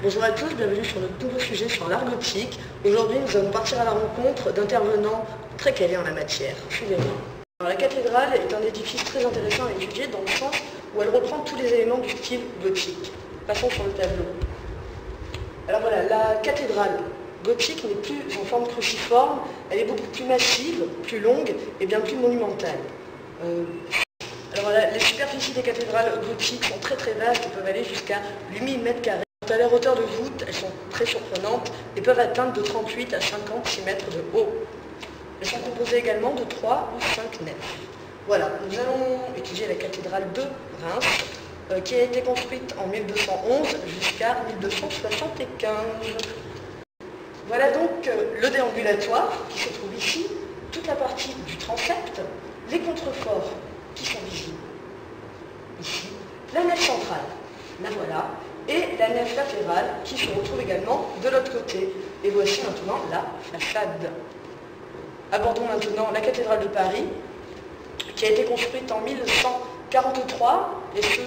Bonjour à tous, bienvenue sur notre nouveau sujet sur l'art gothique. Aujourd'hui, nous allons partir à la rencontre d'intervenants très calés en la matière. Suivez-moi. La cathédrale est un édifice très intéressant à étudier dans le sens où elle reprend tous les éléments du style gothique. Passons sur le tableau. Alors voilà, la cathédrale gothique n'est plus en forme cruciforme, elle est beaucoup plus massive, plus longue et bien plus monumentale. Alors voilà, les superficies des cathédrales gothiques sont très vastes et peuvent aller jusqu'à 8000 m². Quant à leur hauteur de voûte, elles sont très surprenantes et peuvent atteindre de 38 à 56 mètres de haut. Elles sont composées également de 3 ou 5 nefs. Voilà, nous allons étudier la cathédrale de Reims, qui a été construite en 1211 jusqu'à 1275. Voilà donc le déambulatoire qui se trouve ici, toute la partie du transept, les contreforts qui sont visibles ici, la nef centrale, la voilà, et la nef latérale qui se retrouve également de l'autre côté. Et voici maintenant la façade. Abordons maintenant la cathédrale de Paris, qui a été construite en 1143, et ce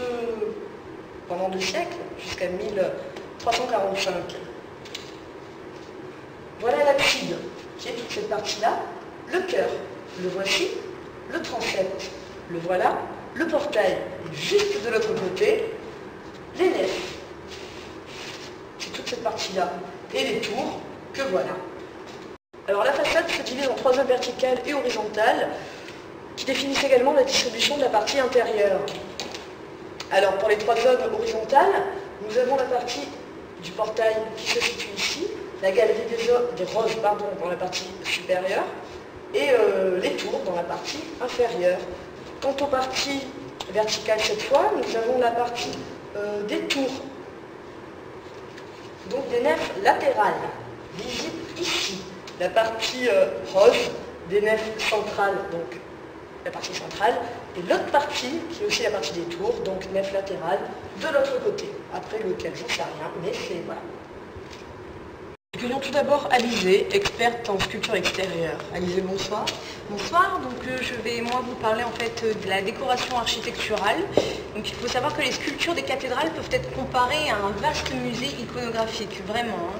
pendant 2 siècles, jusqu'à 1345. Voilà l'abside, qui est toute cette partie-là, le chœur, le voici, le transept, le voilà, le portail est juste de l'autre côté, les nefs, c'est toute cette partie-là, et les tours, que voilà. Alors la façade se divise en 3 œuvres verticales et horizontales, qui définissent également la distribution de la partie intérieure. Alors pour les 3 œuvres horizontales, nous avons la partie du portail qui se situe ici, la galerie des roses dans la partie supérieure, et les tours dans la partie inférieure. Quant aux parties verticales cette fois, nous avons la partie des tours, donc des nefs latérales, visibles ici. La partie rose des nefs centrales, donc la partie centrale, et l'autre partie, qui est aussi la partie des tours, donc nef latérale, de l'autre côté. Après lequel, je ne sais rien, mais c'est voilà. Accueillons tout d'abord Alizée, experte en sculpture extérieure. Alizée, bonsoir. Bonsoir, donc je vais vous parler en fait de la décoration architecturale. Donc il faut savoir que les sculptures des cathédrales peuvent être comparées à un vaste musée iconographique, vraiment.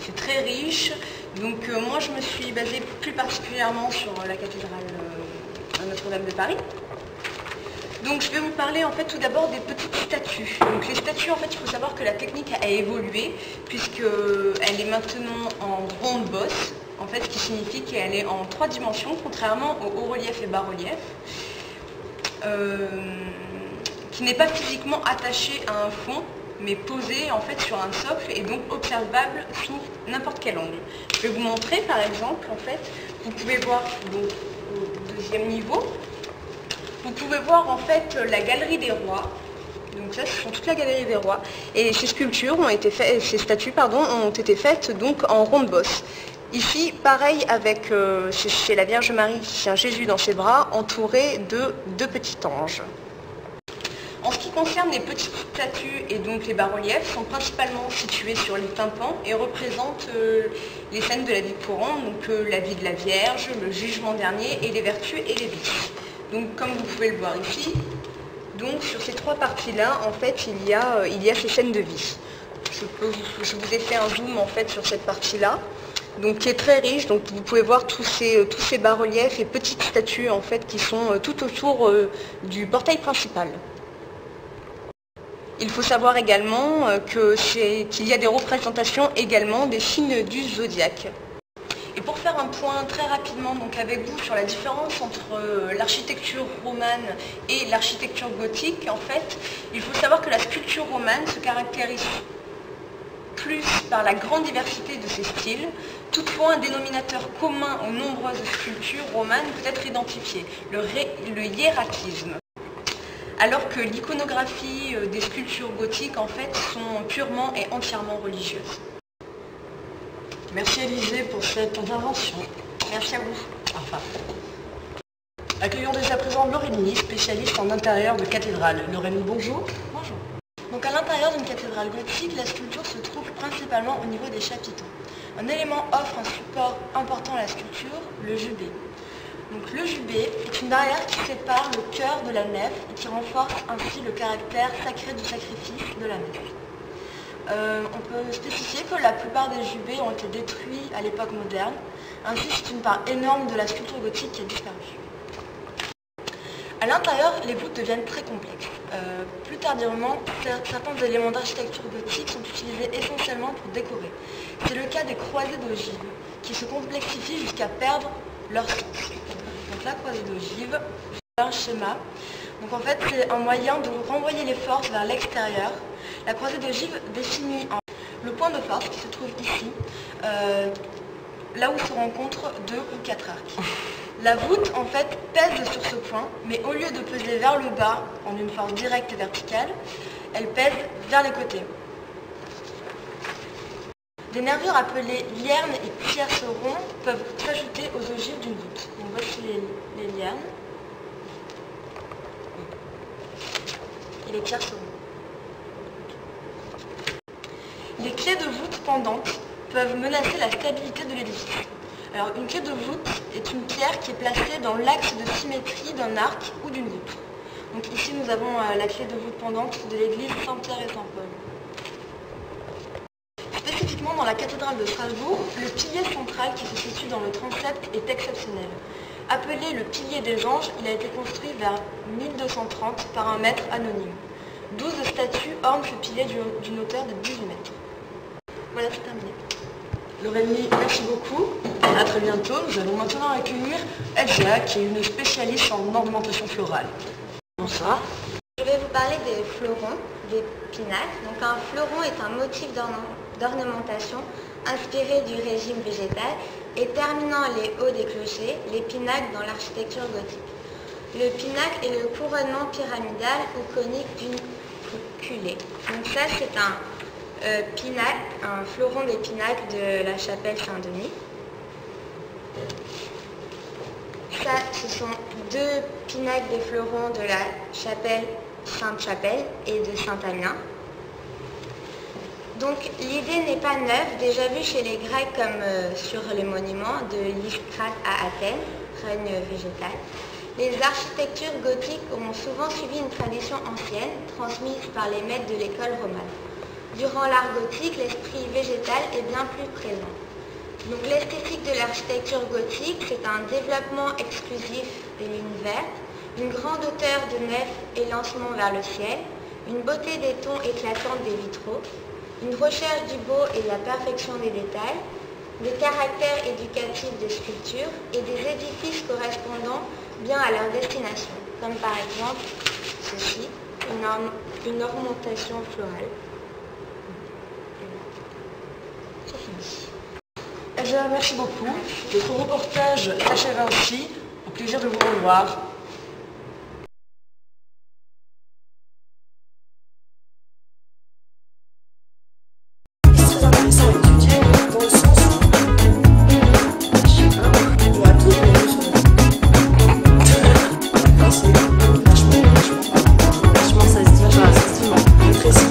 C'est très riche. Donc moi je me suis basée plus particulièrement sur la cathédrale Notre-Dame de Paris. Donc je vais vous parler en fait tout d'abord des petites statues. Donc les statues, en fait, il faut savoir que la technique a évolué puisqu'elle est maintenant en ronde bosse, en fait, ce qui signifie qu'elle est en 3 dimensions, contrairement au haut relief et bas relief, qui n'est pas physiquement attaché à un fond, mais posé en fait sur un socle et donc observable sous n'importe quel angle. Je vais vous montrer par exemple, en fait, vous pouvez voir donc au 2e niveau. Vous pouvez voir en fait la galerie des rois. Donc ça, ce sont toute la galerie des rois. Et ces sculptures ont été faites, ces statues ont été faites donc en ronde bosse. Ici, pareil avec chez la Vierge Marie qui tient Jésus dans ses bras, entouré de 2 petits anges. En ce qui concerne les petites statues et donc les bas-reliefs, sont principalement situés sur les tympans et représentent les scènes de la vie courante, donc la vie de la Vierge, le jugement dernier et les vertus et les vices. Donc comme vous pouvez le voir ici, donc sur ces 3 parties-là, en fait, il y a ces scènes de vie. Je vous ai fait un zoom en fait sur cette partie-là, donc qui est très riche. Donc vous pouvez voir tous ces bas-reliefs et petites statues en fait qui sont tout autour du portail principal. Il faut savoir également qu'il y a des représentations également des signes du zodiaque. Et pour faire un point très rapidement donc avec vous sur la différence entre l'architecture romane et l'architecture gothique, en fait, il faut savoir que la sculpture romane se caractérise plus par la grande diversité de ses styles. Toutefois, un dénominateur commun aux nombreuses sculptures romanes peut être identifié, le hiératisme. Alors que l'iconographie des sculptures gothiques, en fait, sont purement et entièrement religieuses. Merci Alizée pour cette intervention. Merci à vous. Enfin. Accueillons dès à présent Laurélie, spécialiste en intérieur de cathédrale. Laurélie, bonjour. Bonjour. Donc à l'intérieur d'une cathédrale gothique, la sculpture se trouve principalement au niveau des chapiteaux. Un élément offre un support important à la sculpture, le jubé. Donc le jubé est une barrière qui sépare le chœur de la nef et qui renforce ainsi le caractère sacré du sacrifice de la nef. On peut spécifier que la plupart des jubés ont été détruits à l'époque moderne. Ainsi, c'est une part énorme de la sculpture gothique qui a disparu. À l'intérieur, les voûtes deviennent très complexes. Plus tardivement, certains éléments d'architecture gothique sont utilisés essentiellement pour décorer. C'est le cas des croisées d'ogives, qui se complexifient jusqu'à perdre leur sens. Donc la croisée d'ogive, c'est un schéma. Donc en fait, c'est un moyen de renvoyer les forces vers l'extérieur. La croisée d'ogive définit le point de force qui se trouve ici, là où se rencontrent 2 ou 4 arcs. La voûte, en fait, pèse sur ce point, mais au lieu de peser vers le bas en une force directe et verticale, elle pèse vers les côtés. Des nervures appelées liernes et tiercerons peuvent s'ajouter aux ogives d'une voûte. Donc voici les liernes et les tiercerons. Les clés de voûte pendantes peuvent menacer la stabilité de l'édifice. Alors une clé de voûte est une pierre qui est placée dans l'axe de symétrie d'un arc ou d'une voûte. Donc ici nous avons la clé de voûte pendante de l'église Saint-Pierre et Saint-Paul. Spécifiquement dans la cathédrale de Strasbourg, le pilier central qui se situe dans le transept est exceptionnel. Appelé le pilier des anges, il a été construit vers 1230 par un maître anonyme. 12 statues ornent ce pilier d'une hauteur de 18 mètres. Voilà, c'est terminé. Laurélie, merci beaucoup. À très bientôt. Nous allons maintenant accueillir Elsa, qui est une spécialiste en ornementation florale. Bonsoir. Je vais vous parler des fleurons, des pinacles. Donc un fleuron est un motif d'ornementation inspiré du régime végétal et terminant les hauts des clochers, les pinacles dans l'architecture gothique. Le pinacle est le couronnement pyramidal ou conique d'une culée. Donc ça, c'est un pinacle, un fleuron des pinacles de la chapelle Saint-Denis. Ça, ce sont 2 pinacles des fleurons de la chapelle Sainte-Chapelle et de Saint-Amiens. Donc l'idée n'est pas neuve, déjà vue chez les Grecs comme sur les monuments de Lysistrate à Athènes, règne végétal. Les architectures gothiques ont souvent suivi une tradition ancienne, transmise par les maîtres de l'école romane. Durant l'art gothique, l'esprit végétal est bien plus présent. Donc l'esthétique de l'architecture gothique, c'est un développement exclusif des lignes vertes, une grande hauteur de nef et lancement vers le ciel, une beauté des tons éclatants des vitraux, une recherche du beau et de la perfection des détails, des caractères éducatifs des sculptures et des édifices correspondant bien à leur destination, comme par exemple ceci, une ornementation florale. C'est fini. Elsa, merci beaucoup. Notre reportage s'achève ainsi. Au plaisir de vous revoir. C'est très intéressant à étudier dans le sens où on a tous les notions. Vachement, ça se dit, c'est précis.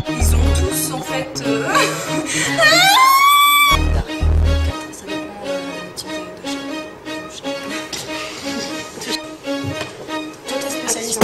Ils ont tous Ça dépend du type de chapiteau. Toi, t'es spécialiste.